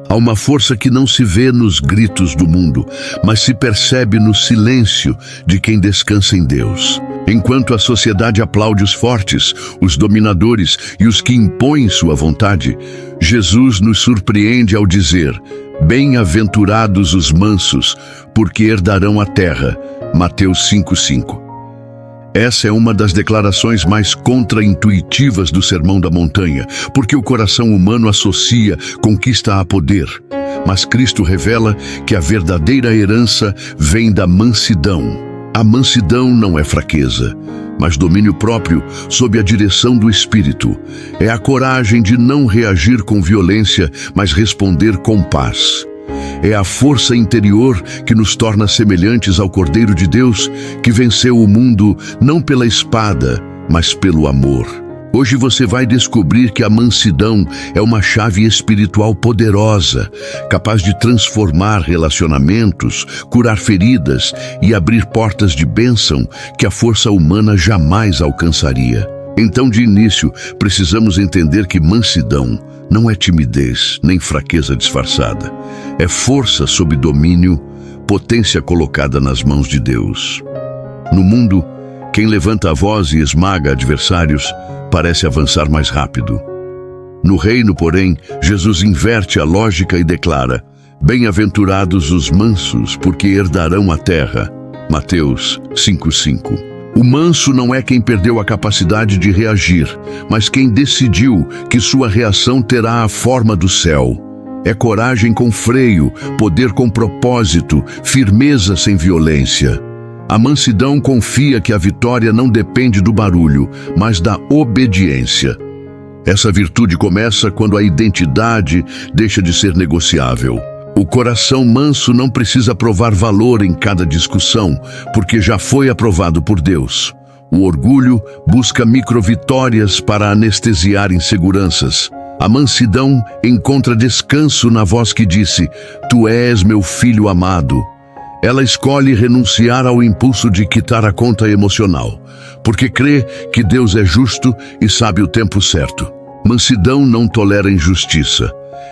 Há uma força que não se vê nos gritos do mundo, mas se percebe no silêncio de quem descansa em Deus. Enquanto a sociedade aplaude os fortes, os dominadores e os que impõem sua vontade, Jesus nos surpreende ao dizer: bem-aventurados os mansos, porque herdarão a terra. Mateus 5:5. Essa é uma das declarações mais contraintuitivas do Sermão da Montanha, porque o coração humano associa conquista a poder. Mas Cristo revela que a verdadeira herança vem da mansidão. A mansidão não é fraqueza, mas domínio próprio sob a direção do Espírito. É a coragem de não reagir com violência, mas responder com paz. É a força interior que nos torna semelhantes ao Cordeiro de Deus, que venceu o mundo não pela espada, mas pelo amor. Hoje você vai descobrir que a mansidão é uma chave espiritual poderosa, capaz de transformar relacionamentos, curar feridas e abrir portas de bênção que a força humana jamais alcançaria. Então, de início, precisamos entender que mansidão não é timidez, nem fraqueza disfarçada. É força sob domínio, potência colocada nas mãos de Deus. No mundo, quem levanta a voz e esmaga adversários parece avançar mais rápido. No reino, porém, Jesus inverte a lógica e declara: bem-aventurados os mansos, porque herdarão a terra. Mateus 5:5. O manso não é quem perdeu a capacidade de reagir, mas quem decidiu que sua reação terá a forma do céu. É coragem com freio, poder com propósito, firmeza sem violência. A mansidão confia que a vitória não depende do barulho, mas da obediência. Essa virtude começa quando a identidade deixa de ser negociável. O coração manso não precisa provar valor em cada discussão, porque já foi aprovado por Deus. O orgulho busca microvitórias para anestesiar inseguranças. A mansidão encontra descanso na voz que disse: Tu és meu filho amado. Ela escolhe renunciar ao impulso de quitar a conta emocional, porque crê que Deus é justo e sabe o tempo certo. Mansidão não tolera injustiça.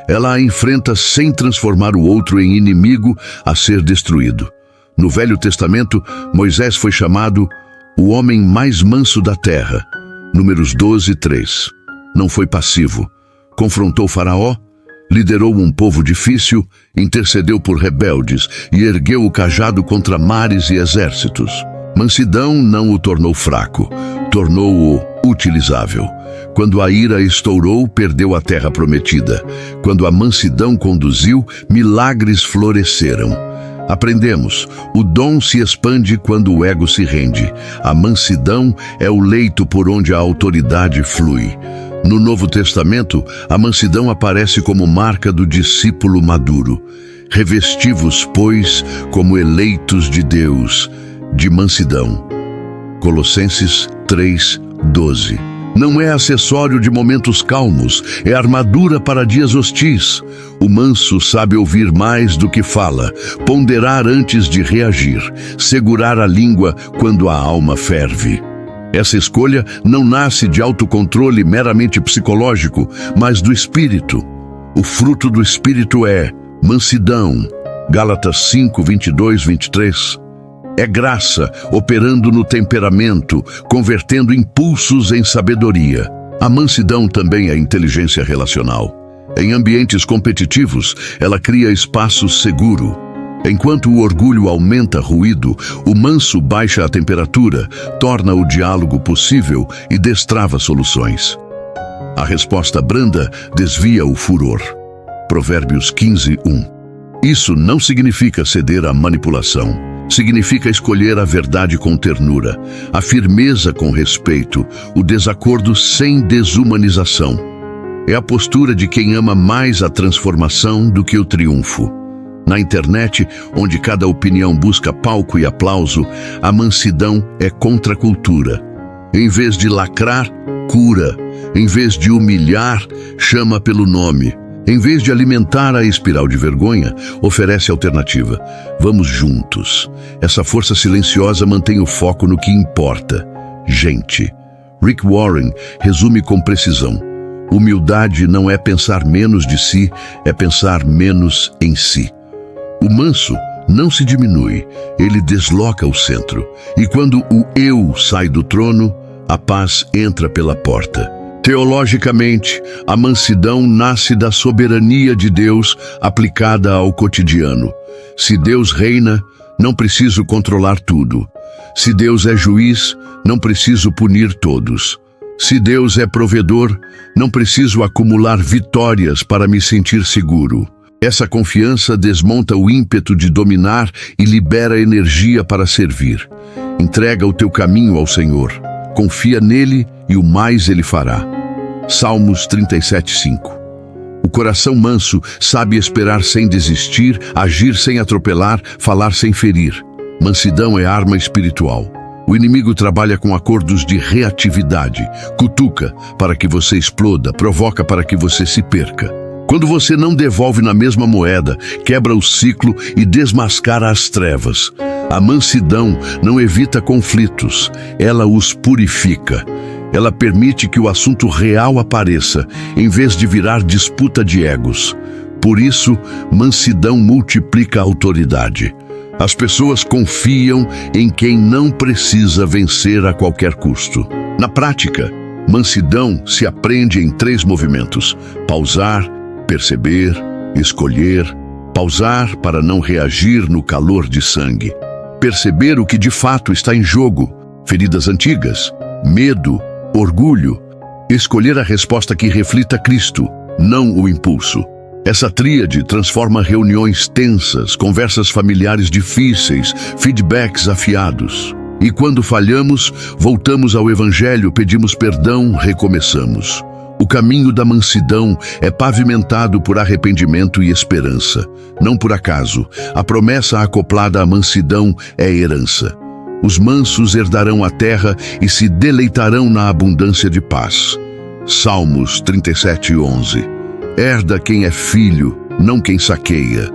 Ela a enfrenta sem transformar o outro em inimigo a ser destruído. No Velho Testamento, Moisés foi chamado o homem mais manso da terra. Números 12:3. Não foi passivo. Confrontou Faraó, liderou um povo difícil, intercedeu por rebeldes e ergueu o cajado contra mares e exércitos. Mansidão não o tornou fraco, tornou-o utilizável. Quando a ira estourou, perdeu a terra prometida. Quando a mansidão conduziu, milagres floresceram. Aprendemos: o dom se expande quando o ego se rende. A mansidão é o leito por onde a autoridade flui. No Novo Testamento, a mansidão aparece como marca do discípulo maduro. Revesti-vos, pois, como eleitos de Deus, de mansidão. Colossenses 3:12. Não é acessório de momentos calmos, é armadura para dias hostis. O manso sabe ouvir mais do que fala, ponderar antes de reagir, segurar a língua quando a alma ferve. Essa escolha não nasce de autocontrole meramente psicológico, mas do Espírito. O fruto do Espírito é mansidão. Gálatas 5:22-23. É graça, operando no temperamento, convertendo impulsos em sabedoria. A mansidão também é inteligência relacional. Em ambientes competitivos, ela cria espaço seguro. Enquanto o orgulho aumenta ruído, o manso baixa a temperatura, torna o diálogo possível e destrava soluções. A resposta branda desvia o furor. Provérbios 15:1. Isso não significa ceder à manipulação. Significa escolher a verdade com ternura, a firmeza com respeito, o desacordo sem desumanização. É a postura de quem ama mais a transformação do que o triunfo. Na internet, onde cada opinião busca palco e aplauso, a mansidão é contra a cultura. Em vez de lacrar, cura. Em vez de humilhar, chama pelo nome. Em vez de alimentar a espiral de vergonha, oferece alternativa. Vamos juntos. Essa força silenciosa mantém o foco no que importa. Gente. Rick Warren resume com precisão: Humildade não é pensar menos de si, é pensar menos em si. O manso não se diminui, ele desloca o centro. E quando o eu sai do trono, a paz entra pela porta. Teologicamente, a mansidão nasce da soberania de Deus aplicada ao cotidiano. Se Deus reina, não preciso controlar tudo. Se Deus é juiz, não preciso punir todos. Se Deus é provedor, não preciso acumular vitórias para me sentir seguro. Essa confiança desmonta o ímpeto de dominar e libera energia para servir. Entrega o teu caminho ao Senhor. Confia nele e o mais ele fará. Salmos 37:5. O coração manso sabe esperar sem desistir, agir sem atropelar, falar sem ferir. Mansidão é arma espiritual. O inimigo trabalha com acordos de reatividade, cutuca para que você exploda, provoca para que você se perca. Quando você não devolve na mesma moeda, quebra o ciclo e desmascara as trevas. A mansidão não evita conflitos, ela os purifica. Ela permite que o assunto real apareça, em vez de virar disputa de egos. Por isso, mansidão multiplica a autoridade. As pessoas confiam em quem não precisa vencer a qualquer custo. Na prática, mansidão se aprende em 3 movimentos: pausar, perceber, escolher. Pausar para não reagir no calor de sangue. Perceber o que de fato está em jogo: feridas antigas, medo, orgulho. Escolher a resposta que reflita Cristo, não o impulso. Essa tríade transforma reuniões tensas, conversas familiares difíceis, feedbacks afiados. E quando falhamos, voltamos ao Evangelho, pedimos perdão, recomeçamos. O caminho da mansidão é pavimentado por arrependimento e esperança. Não por acaso, a promessa acoplada à mansidão é herança. Os mansos herdarão a terra e se deleitarão na abundância de paz. Salmos 37:11. Herda quem é filho, não quem saqueia.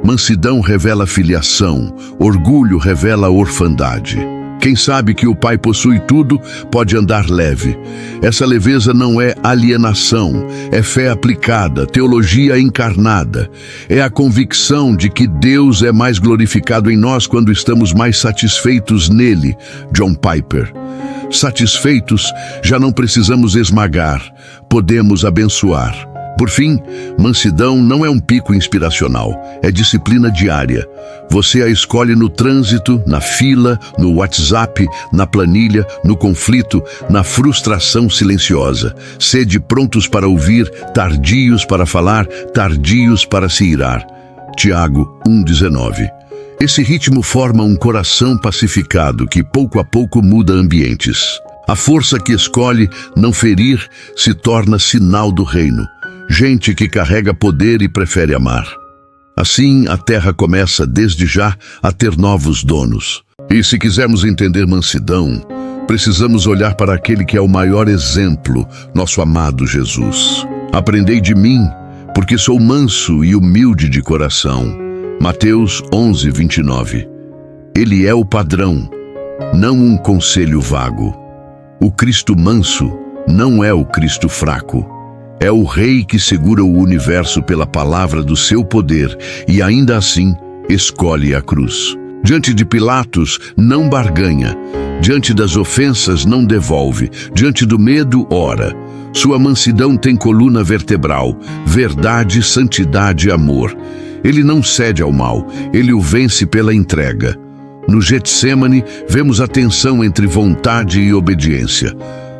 Mansidão revela filiação, orgulho revela orfandade. Quem sabe que o Pai possui tudo, pode andar leve. Essa leveza não é alienação, é fé aplicada, teologia encarnada. É a convicção de que Deus é mais glorificado em nós quando estamos mais satisfeitos nele. John Piper. Satisfeitos, já não precisamos esmagar, podemos abençoar. Por fim, mansidão não é um pico inspiracional, é disciplina diária. Você a escolhe no trânsito, na fila, no WhatsApp, na planilha, no conflito, na frustração silenciosa. Sede prontos para ouvir, tardios para falar, tardios para se irar. Tiago 1:19. Esse ritmo forma um coração pacificado que pouco a pouco muda ambientes. A força que escolhe não ferir se torna sinal do reino. Gente que carrega poder e prefere amar. Assim, a terra começa desde já a ter novos donos. E se quisermos entender mansidão, precisamos olhar para aquele que é o maior exemplo, nosso amado Jesus. Aprendei de mim, porque sou manso e humilde de coração. Mateus 11:29. Ele é o padrão, não um conselho vago. O Cristo manso não é o Cristo fraco. É o Rei que segura o universo pela palavra do seu poder e ainda assim escolhe a cruz. Diante de Pilatos, não barganha. Diante das ofensas, não devolve. Diante do medo, ora. Sua mansidão tem coluna vertebral, verdade, santidade e amor. Ele não cede ao mal, ele o vence pela entrega. No Getsemane, vemos a tensão entre vontade e obediência.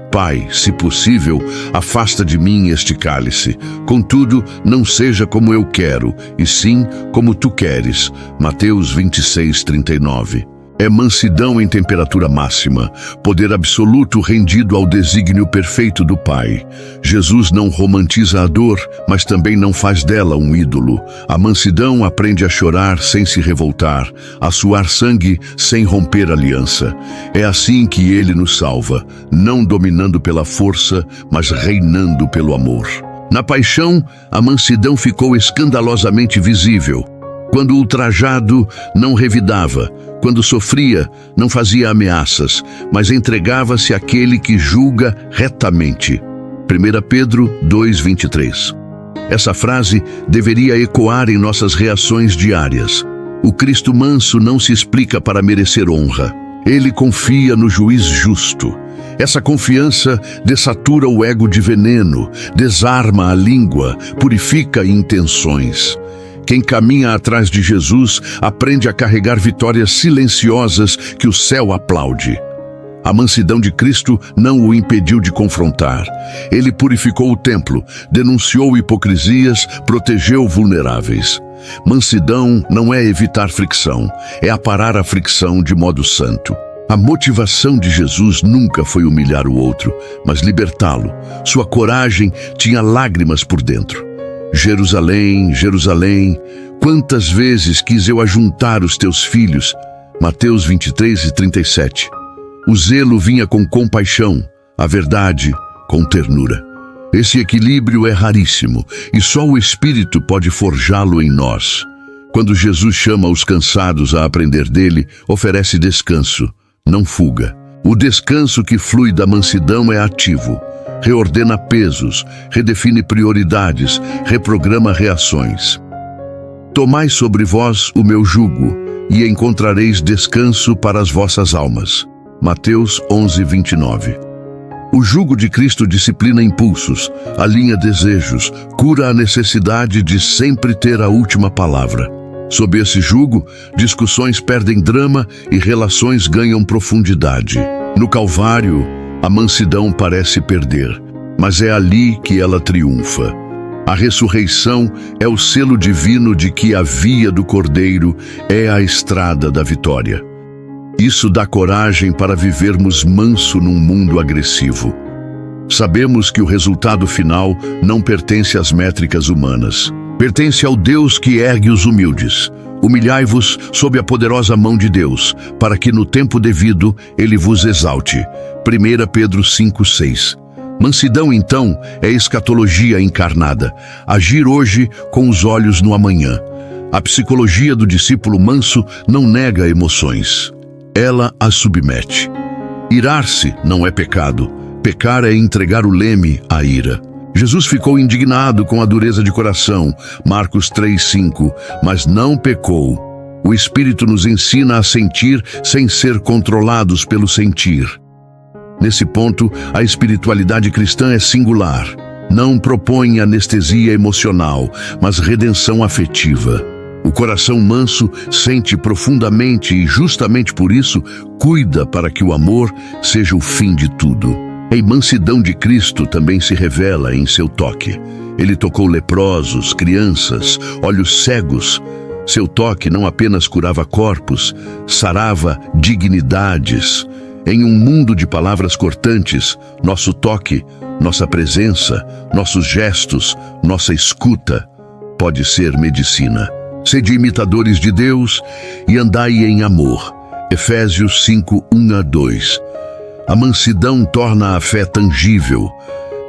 Pai, se possível, afasta de mim este cálice. Contudo, não seja como eu quero, e sim como tu queres. Mateus 26:39. É mansidão em temperatura máxima, poder absoluto rendido ao desígnio perfeito do Pai. Jesus não romantiza a dor, mas também não faz dela um ídolo. A mansidão aprende a chorar sem se revoltar, a suar sangue sem romper aliança. É assim que ele nos salva, não dominando pela força, mas reinando pelo amor. Na paixão, a mansidão ficou escandalosamente visível. Quando ultrajado, não revidava. Quando sofria, não fazia ameaças, mas entregava-se àquele que julga retamente. 1 Pedro 2:23. Essa frase deveria ecoar em nossas reações diárias. O Cristo manso não se explica para merecer honra. Ele confia no juiz justo. Essa confiança dessatura o ego de veneno, desarma a língua, purifica intenções. Quem caminha atrás de Jesus aprende a carregar vitórias silenciosas que o céu aplaude. A mansidão de Cristo não o impediu de confrontar. Ele purificou o templo, denunciou hipocrisias, protegeu vulneráveis. Mansidão não é evitar fricção, é aparar a fricção de modo santo. A motivação de Jesus nunca foi humilhar o outro, mas libertá-lo. Sua coragem tinha lágrimas por dentro. Jerusalém, Jerusalém, quantas vezes quis eu ajuntar os teus filhos? Mateus 23:37. O zelo vinha com compaixão, a verdade com ternura. Esse equilíbrio é raríssimo e só o Espírito pode forjá-lo em nós. Quando Jesus chama os cansados a aprender dele, oferece descanso, não fuga. O descanso que flui da mansidão é ativo. Reordena pesos, redefine prioridades, reprograma reações. Tomai sobre vós o meu jugo, e encontrareis descanso para as vossas almas. Mateus 11:29. O jugo de Cristo disciplina impulsos, alinha desejos, cura a necessidade de sempre ter a última palavra. Sob esse jugo, discussões perdem drama e relações ganham profundidade. No Calvário, a mansidão parece perder, mas é ali que ela triunfa. A ressurreição é o selo divino de que a via do Cordeiro é a estrada da vitória. Isso dá coragem para vivermos manso num mundo agressivo. Sabemos que o resultado final não pertence às métricas humanas. Pertence ao Deus que ergue os humildes. Humilhai-vos sob a poderosa mão de Deus, para que no tempo devido Ele vos exalte. 1 Pedro 5:6. Mansidão, então, é escatologia encarnada. Agir hoje com os olhos no amanhã. A psicologia do discípulo manso não nega emoções. Ela as submete. Irar-se não é pecado. Pecar é entregar o leme à ira. Jesus ficou indignado com a dureza de coração, Marcos 3:5, mas não pecou. O Espírito nos ensina a sentir sem ser controlados pelo sentir. Nesse ponto, a espiritualidade cristã é singular. Não propõe anestesia emocional, mas redenção afetiva. O coração manso sente profundamente e, justamente por isso, cuida para que o amor seja o fim de tudo. A mansidão de Cristo também se revela em seu toque. Ele tocou leprosos, crianças, olhos cegos. Seu toque não apenas curava corpos, sarava dignidades. Em um mundo de palavras cortantes, nosso toque, nossa presença, nossos gestos, nossa escuta pode ser medicina. Sede imitadores de Deus e andai em amor. Efésios 5:1-2. A mansidão torna a fé tangível,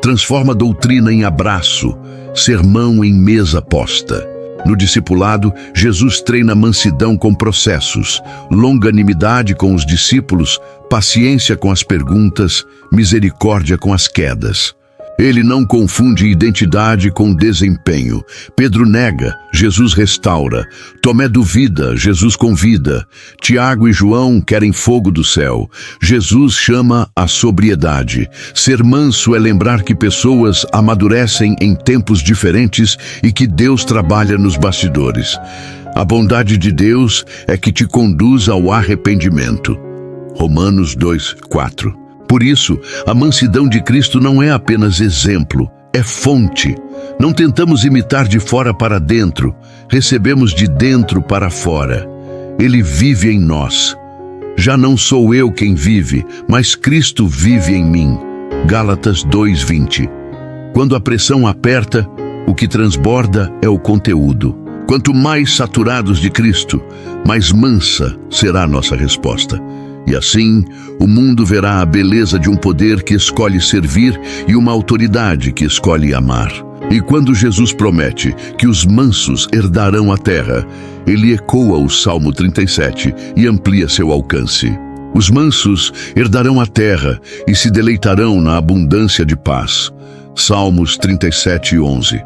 transforma a doutrina em abraço, sermão em mesa posta. No discipulado, Jesus treina a mansidão com processos, longanimidade com os discípulos, paciência com as perguntas, misericórdia com as quedas. Ele não confunde identidade com desempenho. Pedro nega, Jesus restaura. Tomé duvida, Jesus convida. Tiago e João querem fogo do céu. Jesus chama a sobriedade. Ser manso é lembrar que pessoas amadurecem em tempos diferentes e que Deus trabalha nos bastidores. A bondade de Deus é que te conduz ao arrependimento. Romanos 2:4. Por isso, a mansidão de Cristo não é apenas exemplo, é fonte. Não tentamos imitar de fora para dentro, recebemos de dentro para fora. Ele vive em nós. Já não sou eu quem vive, mas Cristo vive em mim. Gálatas 2:20. Quando a pressão aperta, o que transborda é o conteúdo. Quanto mais saturados de Cristo, mais mansa será a nossa resposta. E assim, o mundo verá a beleza de um poder que escolhe servir e uma autoridade que escolhe amar. E quando Jesus promete que os mansos herdarão a terra, ele ecoa o Salmo 37 e amplia seu alcance. Os mansos herdarão a terra e se deleitarão na abundância de paz. Salmos 37:11.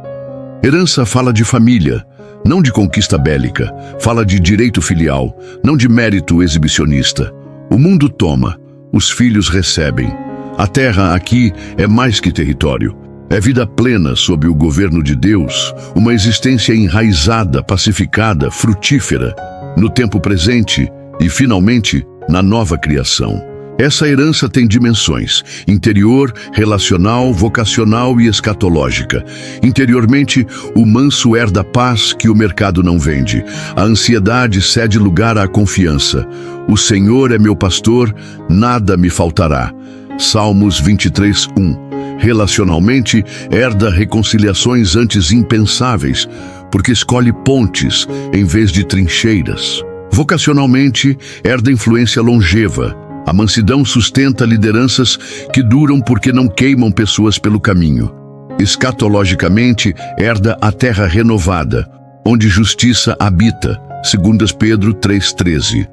Herança fala de família, não de conquista bélica. Fala de direito filial, não de mérito exibicionista. O mundo toma, os filhos recebem. A terra aqui é mais que território. É vida plena sob o governo de Deus, uma existência enraizada, pacificada, frutífera, no tempo presente e, finalmente, na nova criação. Essa herança tem dimensões: interior, relacional, vocacional e escatológica. Interiormente, o manso herda paz que o mercado não vende. A ansiedade cede lugar à confiança. O Senhor é meu pastor, nada me faltará. Salmos 23:1. Relacionalmente, herda reconciliações antes impensáveis, porque escolhe pontes em vez de trincheiras. Vocacionalmente, herda influência longeva. A mansidão sustenta lideranças que duram porque não queimam pessoas pelo caminho. Escatologicamente, herda a terra renovada, onde justiça habita, 2 Pedro 3:13.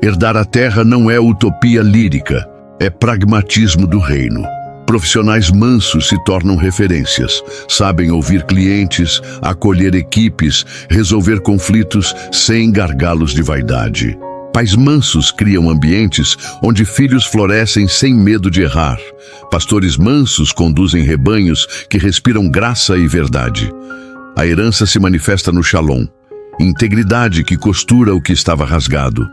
Herdar a terra não é utopia lírica, é pragmatismo do reino. Profissionais mansos se tornam referências, sabem ouvir clientes, acolher equipes, resolver conflitos sem gargalos de vaidade. Pais mansos criam ambientes onde filhos florescem sem medo de errar. Pastores mansos conduzem rebanhos que respiram graça e verdade. A herança se manifesta no shalom, integridade que costura o que estava rasgado.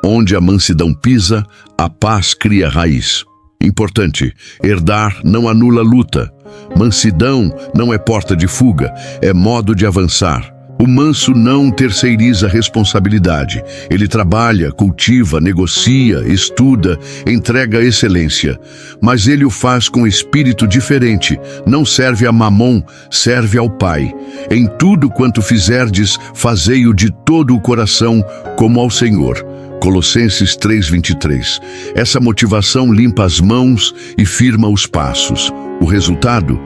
Onde a mansidão pisa, a paz cria raiz. Importante, herdar não anula luta. Mansidão não é porta de fuga, é modo de avançar. O manso não terceiriza responsabilidade. Ele trabalha, cultiva, negocia, estuda, entrega excelência. Mas ele o faz com espírito diferente. Não serve a Mamon, serve ao Pai. Em tudo quanto fizerdes, fazei-o de todo o coração, como ao Senhor. Colossenses 3:23. Essa motivação limpa as mãos e firma os passos. O resultado?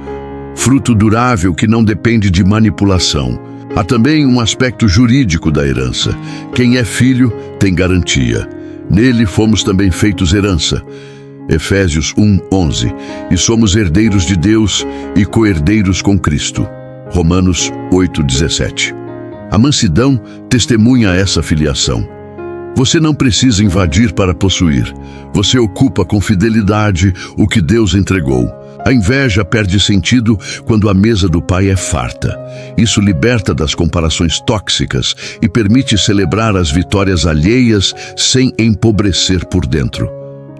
Fruto durável que não depende de manipulação. Há também um aspecto jurídico da herança. Quem é filho tem garantia. Nele fomos também feitos herança. Efésios 1:11. E somos herdeiros de Deus e co-herdeiros com Cristo. Romanos 8:17. A mansidão testemunha essa filiação. Você não precisa invadir para possuir. Você ocupa com fidelidade o que Deus entregou. A inveja perde sentido quando a mesa do Pai é farta. Isso liberta das comparações tóxicas e permite celebrar as vitórias alheias sem empobrecer por dentro.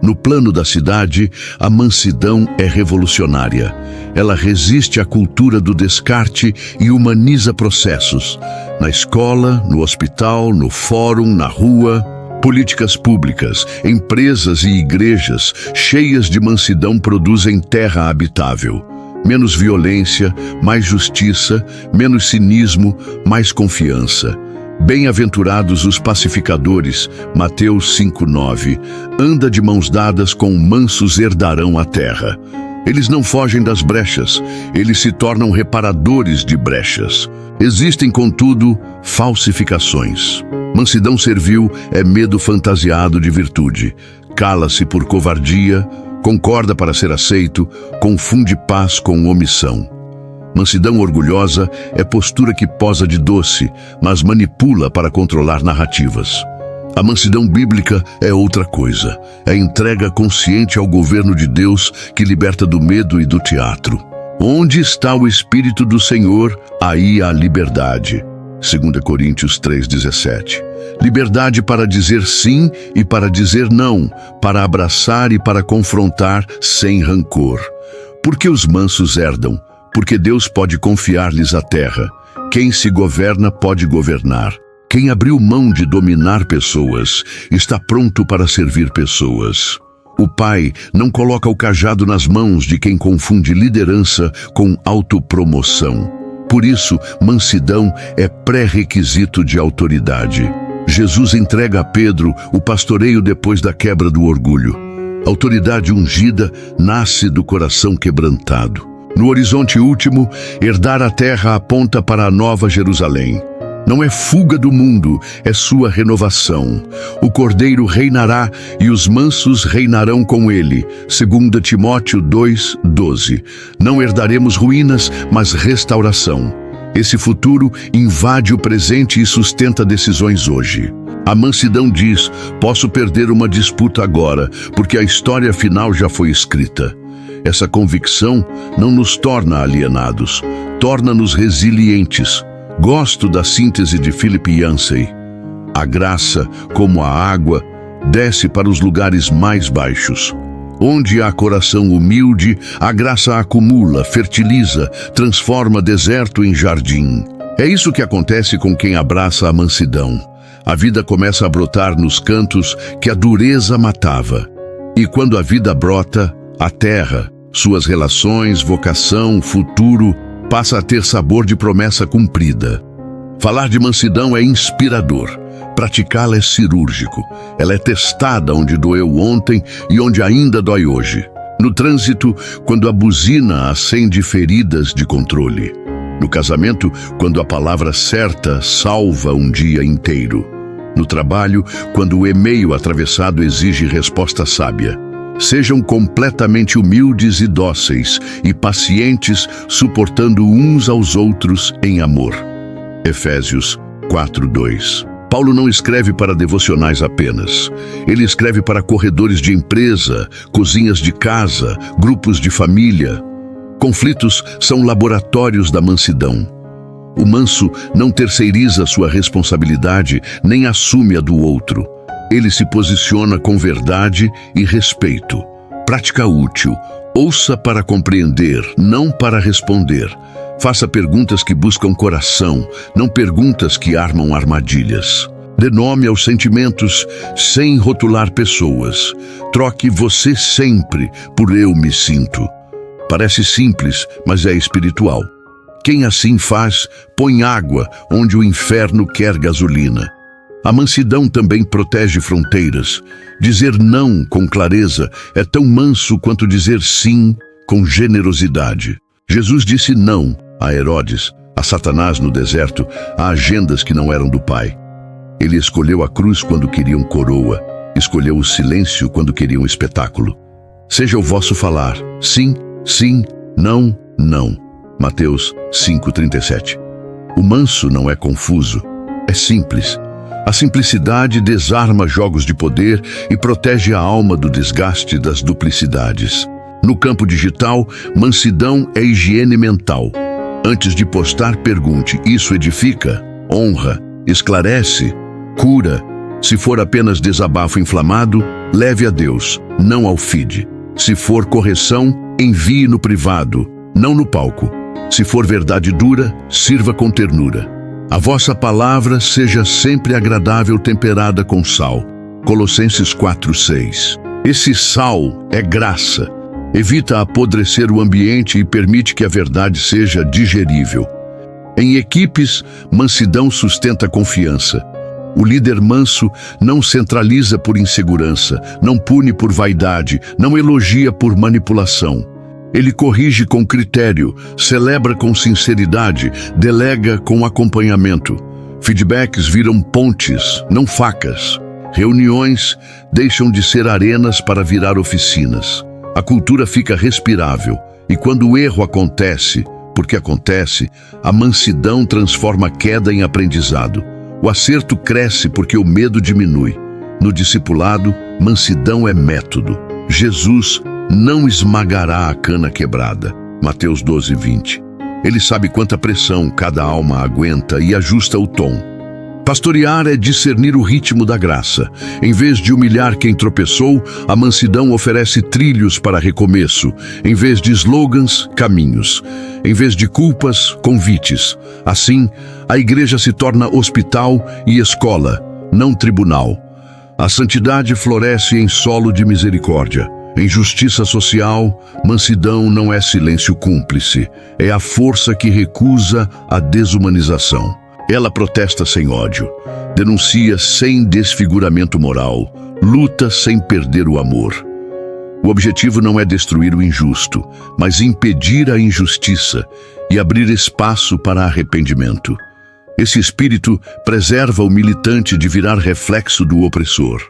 No plano da cidade, a mansidão é revolucionária. Ela resiste à cultura do descarte e humaniza processos. Na escola, no hospital, no fórum, na rua, políticas públicas, empresas e igrejas cheias de mansidão produzem terra habitável. Menos violência, mais justiça, menos cinismo, mais confiança. Bem-aventurados os pacificadores, Mateus 5:9. Anda de mãos dadas com mansos herdarão a terra. Eles não fogem das brechas, eles se tornam reparadores de brechas. Existem, contudo, falsificações. Mansidão servil é medo fantasiado de virtude. Cala-se por covardia, concorda para ser aceito, confunde paz com omissão. Mansidão orgulhosa é postura que posa de doce, mas manipula para controlar narrativas. A mansidão bíblica é outra coisa. É entrega consciente ao governo de Deus que liberta do medo e do teatro. Onde está o Espírito do Senhor, aí há liberdade. 2 Coríntios 3:17. Liberdade para dizer sim e para dizer não, para abraçar e para confrontar sem rancor. Porque os mansos herdam? Porque Deus pode confiar-lhes a terra. Quem se governa pode governar. Quem abriu mão de dominar pessoas está pronto para servir pessoas. O Pai não coloca o cajado nas mãos de quem confunde liderança com autopromoção. Por isso, mansidão é pré-requisito de autoridade. Jesus entrega a Pedro o pastoreio depois da quebra do orgulho. Autoridade ungida nasce do coração quebrantado. No horizonte último, herdar a terra aponta para a Nova Jerusalém. Não é fuga do mundo, é sua renovação. O cordeiro reinará e os mansos reinarão com ele. 2 Timóteo 2:12. Não herdaremos ruínas, mas restauração. Esse futuro invade o presente e sustenta decisões hoje. A mansidão diz: posso perder uma disputa agora, porque a história final já foi escrita. Essa convicção não nos torna alienados, torna-nos resilientes. Gosto da síntese de Philip Yancey. A graça, como a água, desce para os lugares mais baixos. Onde há coração humilde, a graça acumula, fertiliza, transforma deserto em jardim. É isso que acontece com quem abraça a mansidão. A vida começa a brotar nos cantos que a dureza matava. E quando a vida brota, a terra, suas relações, vocação, futuro, passa a ter sabor de promessa cumprida. Falar de mansidão é inspirador. Praticá-la é cirúrgico. Ela é testada onde doeu ontem e onde ainda dói hoje. No trânsito, quando a buzina acende feridas de controle. No casamento, quando a palavra certa salva um dia inteiro. No trabalho, quando o e-mail atravessado exige resposta sábia. Sejam completamente humildes e dóceis e pacientes, suportando uns aos outros em amor. Efésios 4:2. Paulo não escreve para devocionais apenas. Ele escreve para corredores de empresa, cozinhas de casa, grupos de família. Conflitos são laboratórios da mansidão. O manso não terceiriza sua responsabilidade nem assume a do outro. Ele se posiciona com verdade e respeito. Prática útil. Ouça para compreender, não para responder. Faça perguntas que buscam coração, não perguntas que armam armadilhas. Dê nome aos sentimentos sem rotular pessoas. Troque você sempre por eu me sinto. Parece simples, mas é espiritual. Quem assim faz, põe água onde o inferno quer gasolina. A mansidão também protege fronteiras. Dizer não com clareza é tão manso quanto dizer sim com generosidade. Jesus disse não a Herodes, a Satanás no deserto, a agendas que não eram do Pai. Ele escolheu a cruz quando queriam coroa, escolheu o silêncio quando queriam espetáculo. Seja o vosso falar, sim, sim, não, não. Mateus 5:37. O manso não é confuso, é simples. A simplicidade desarma jogos de poder e protege a alma do desgaste das duplicidades. No campo digital, mansidão é higiene mental. Antes de postar, pergunte: isso edifica? Honra? Esclarece? Cura? Se for apenas desabafo inflamado, leve a Deus, não ao feed. Se for correção, envie no privado, não no palco. Se for verdade dura, sirva com ternura. A vossa palavra seja sempre agradável, temperada com sal. Colossenses 4:6. Esse sal é graça. Evita apodrecer o ambiente e permite que a verdade seja digerível. Em equipes, mansidão sustenta a confiança. O líder manso não centraliza por insegurança, não pune por vaidade, não elogia por manipulação. Ele corrige com critério, celebra com sinceridade, delega com acompanhamento. Feedbacks viram pontes, não facas. Reuniões deixam de ser arenas para virar oficinas. A cultura fica respirável, e quando o erro acontece, porque acontece, a mansidão transforma a queda em aprendizado. O acerto cresce porque o medo diminui. No discipulado, mansidão é método. Jesus não esmagará a cana quebrada. Mateus 12:20. Ele sabe quanta pressão cada alma aguenta e ajusta o tom. Pastorear é discernir o ritmo da graça. Em vez de humilhar quem tropeçou, a mansidão oferece trilhos para recomeço. Em vez de slogans, caminhos. Em vez de culpas, convites. Assim, a igreja se torna hospital e escola, não tribunal. A santidade floresce em solo de misericórdia. Em justiça social, mansidão não é silêncio cúmplice. É a força que recusa a desumanização. Ela protesta sem ódio, denuncia sem desfiguramento moral, luta sem perder o amor. O objetivo não é destruir o injusto, mas impedir a injustiça e abrir espaço para arrependimento. Esse espírito preserva o militante de virar reflexo do opressor.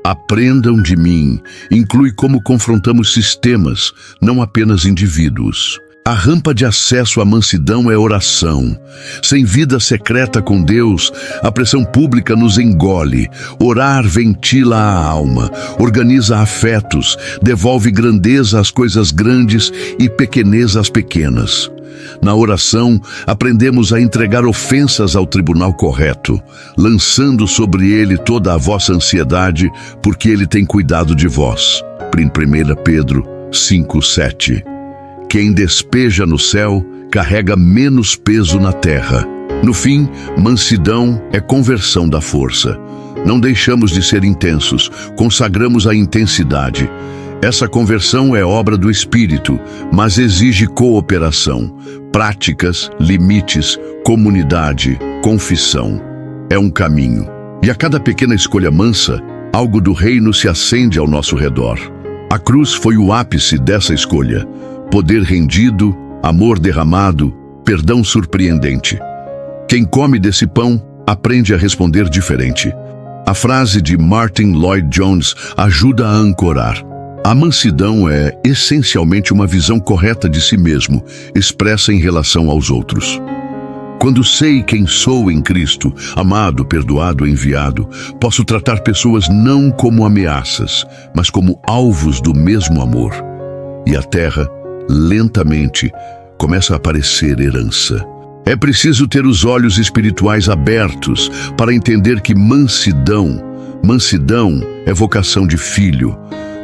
Aprendam de mim inclui como confrontamos sistemas, não apenas indivíduos. A rampa de acesso à mansidão é oração. Sem vida secreta com Deus, a pressão pública nos engole. Orar ventila a alma, organiza afetos, devolve grandeza às coisas grandes e pequeneza às pequenas. Na oração, aprendemos a entregar ofensas ao tribunal correto, lançando sobre ele toda a vossa ansiedade, porque ele tem cuidado de vós. 1 Pedro 5:7. Quem despeja no céu, carrega menos peso na terra. No fim, mansidão é conversão da força. Não deixamos de ser intensos, consagramos a intensidade. Essa conversão é obra do Espírito, mas exige cooperação, práticas, limites, comunidade, confissão. É um caminho. E a cada pequena escolha mansa, algo do reino se acende ao nosso redor. A cruz foi o ápice dessa escolha. Poder rendido, amor derramado, perdão surpreendente. Quem come desse pão aprende a responder diferente. A frase de Martin Lloyd-Jones ajuda a ancorar. A mansidão é essencialmente uma visão correta de si mesmo, expressa em relação aos outros. Quando sei quem sou em Cristo, amado, perdoado, enviado, posso tratar pessoas não como ameaças, mas como alvos do mesmo amor. E a terra, lentamente, começa a aparecer herança. É preciso ter os olhos espirituais abertos para entender que mansidão é vocação de filho.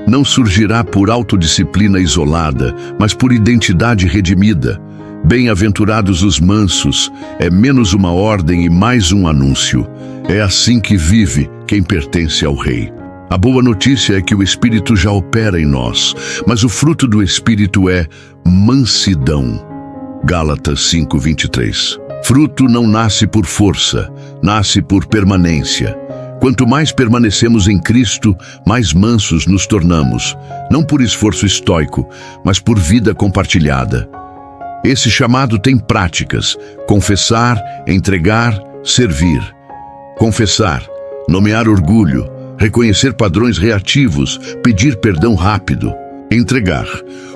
Não surgirá por autodisciplina isolada, mas por identidade redimida. Bem-aventurados os mansos, é menos uma ordem e mais um anúncio. É assim que vive quem pertence ao Rei. A boa notícia é que o Espírito já opera em nós, mas o fruto do Espírito é mansidão. Gálatas 5:23. Fruto não nasce por força, nasce por permanência. Quanto mais permanecemos em Cristo, mais mansos nos tornamos, não por esforço estoico, mas por vida compartilhada. Esse chamado tem práticas: confessar, entregar, servir. Confessar, nomear orgulho, reconhecer padrões reativos, pedir perdão rápido. Entregar,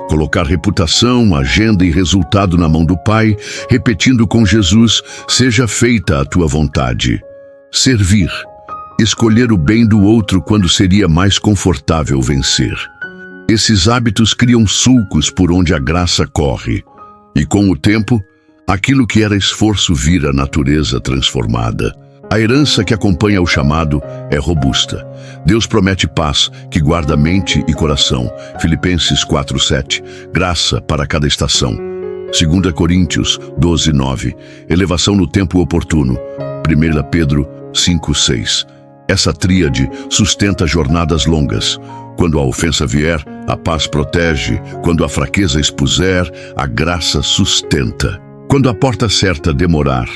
colocar reputação, agenda e resultado na mão do Pai, repetindo com Jesus: seja feita a tua vontade. Servir, escolher o bem do outro quando seria mais confortável vencer. Esses hábitos criam sulcos por onde a graça corre. E com o tempo, aquilo que era esforço vira natureza transformada. A herança que acompanha o chamado é robusta. Deus promete paz, que guarda mente e coração. Filipenses 4:7. Graça para cada estação. 2 Coríntios 12:9. Elevação no tempo oportuno. 1 Pedro 5:6. Essa tríade sustenta jornadas longas. Quando a ofensa vier, a paz protege. Quando a fraqueza expuser, a graça sustenta. Quando a porta certa demorar,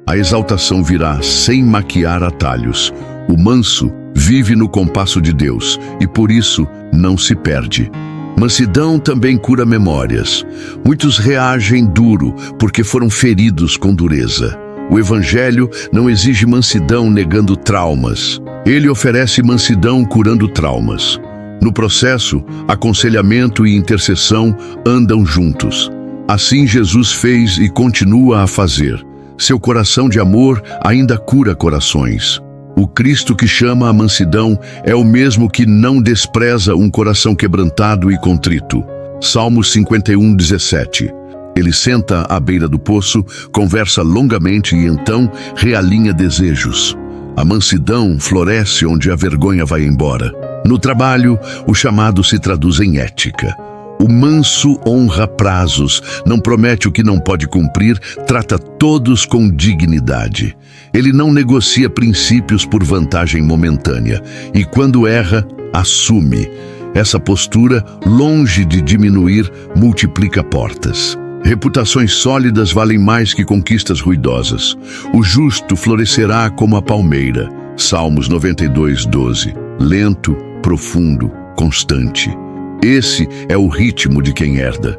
a exaltação virá sem maquiar atalhos. O manso vive no compasso de Deus e por isso não se perde. Mansidão também cura memórias. Muitos reagem duro porque foram feridos com dureza. O Evangelho não exige mansidão negando traumas. Ele oferece mansidão curando traumas. No processo, aconselhamento e intercessão andam juntos. Assim Jesus fez e continua a fazer. Seu coração de amor ainda cura corações. O Cristo que chama a mansidão é o mesmo que não despreza um coração quebrantado e contrito. Salmos 51:17. Ele senta à beira do poço, conversa longamente e então realinha desejos. A mansidão floresce onde a vergonha vai embora. No trabalho, o chamado se traduz em ética. O manso honra prazos, não promete o que não pode cumprir, trata todos com dignidade. Ele não negocia princípios por vantagem momentânea e, quando erra, assume. Essa postura, longe de diminuir, multiplica portas. Reputações sólidas valem mais que conquistas ruidosas. O justo florescerá como a palmeira. Salmos 92:12. Lento, profundo, constante. Esse é o ritmo de quem herda.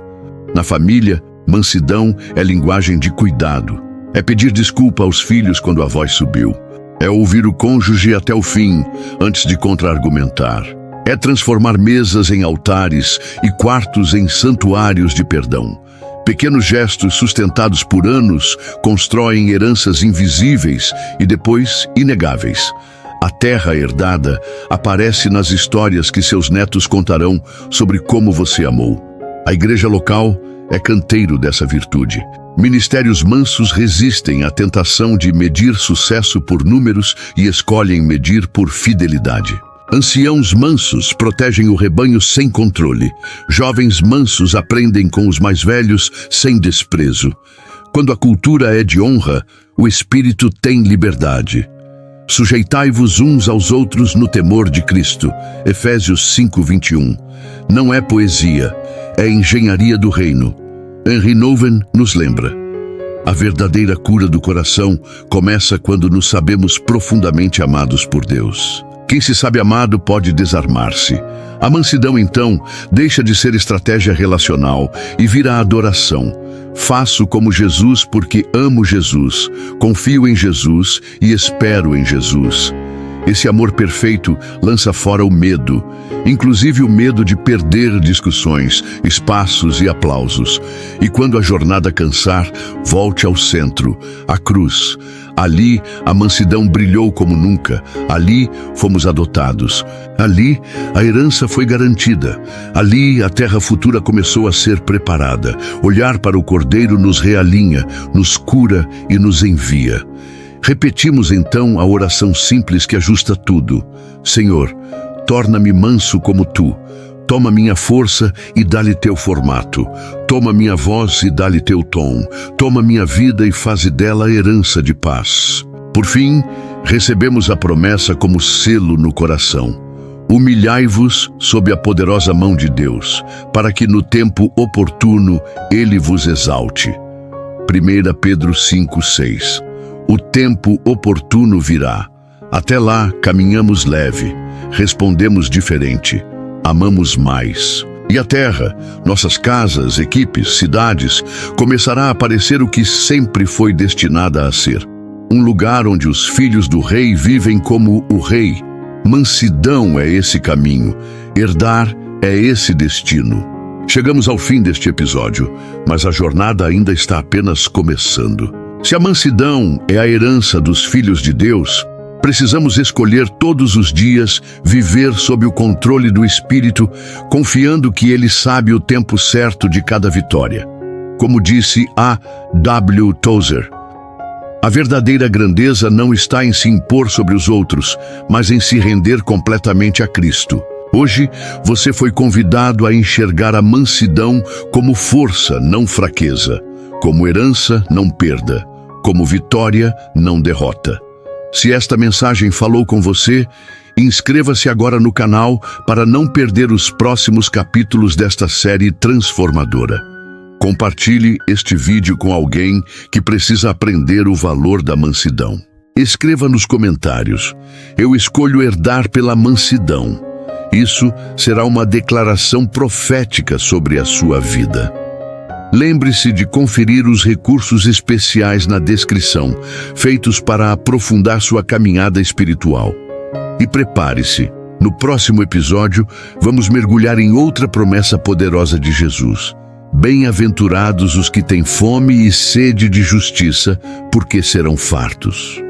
Na família, mansidão é linguagem de cuidado. É pedir desculpa aos filhos quando a voz subiu. É ouvir o cônjuge até o fim, antes de contra-argumentar. É transformar mesas em altares e quartos em santuários de perdão. Pequenos gestos sustentados por anos constroem heranças invisíveis e depois inegáveis. A terra herdada aparece nas histórias que seus netos contarão sobre como você amou. A igreja local é canteiro dessa virtude. Ministérios mansos resistem à tentação de medir sucesso por números e escolhem medir por fidelidade. Anciãos mansos protegem o rebanho sem controle. Jovens mansos aprendem com os mais velhos sem desprezo. Quando a cultura é de honra, o espírito tem liberdade. Sujeitai-vos uns aos outros no temor de Cristo. Efésios 5:21. Não é poesia, é engenharia do reino. Henry Nouwen nos lembra. A verdadeira cura do coração começa quando nos sabemos profundamente amados por Deus. Quem se sabe amado pode desarmar-se. A mansidão, então, deixa de ser estratégia relacional e vira adoração. Faço como Jesus porque amo Jesus, confio em Jesus e espero em Jesus. Esse amor perfeito lança fora o medo, inclusive o medo de perder discussões, espaços e aplausos. E quando a jornada cansar, volte ao centro, à cruz. Ali, a mansidão brilhou como nunca. Ali, fomos adotados. Ali, a herança foi garantida. Ali, a terra futura começou a ser preparada. Olhar para o Cordeiro nos realinha, nos cura e nos envia. Repetimos então a oração simples que ajusta tudo. Senhor, torna-me manso como tu. Toma minha força e dá-lhe teu formato. Toma minha voz e dá-lhe teu tom. Toma minha vida e faze dela herança de paz. Por fim, recebemos a promessa como selo no coração. Humilhai-vos sob a poderosa mão de Deus, para que no tempo oportuno Ele vos exalte. 1 Pedro 5:6. O tempo oportuno virá. Até lá, caminhamos leve, respondemos diferente, amamos mais. E a terra, nossas casas, equipes, cidades, começará a aparecer o que sempre foi destinada a ser. Um lugar onde os filhos do rei vivem como o rei. Mansidão é esse caminho, herdar é esse destino. Chegamos ao fim deste episódio, mas a jornada ainda está apenas começando. Se a mansidão é a herança dos filhos de Deus, precisamos escolher todos os dias viver sob o controle do Espírito, confiando que Ele sabe o tempo certo de cada vitória. Como disse A. W. Tozer, a verdadeira grandeza não está em se impor sobre os outros, mas em se render completamente a Cristo. Hoje, você foi convidado a enxergar a mansidão como força, não fraqueza, como herança, não perda, como vitória, não derrota. Se esta mensagem falou com você, inscreva-se agora no canal para não perder os próximos capítulos desta série transformadora. Compartilhe este vídeo com alguém que precisa aprender o valor da mansidão. Escreva nos comentários: eu escolho herdar pela mansidão. Isso será uma declaração profética sobre a sua vida. Lembre-se de conferir os recursos especiais na descrição, feitos para aprofundar sua caminhada espiritual. E prepare-se, no próximo episódio, vamos mergulhar em outra promessa poderosa de Jesus. Bem-aventurados os que têm fome e sede de justiça, porque serão fartos.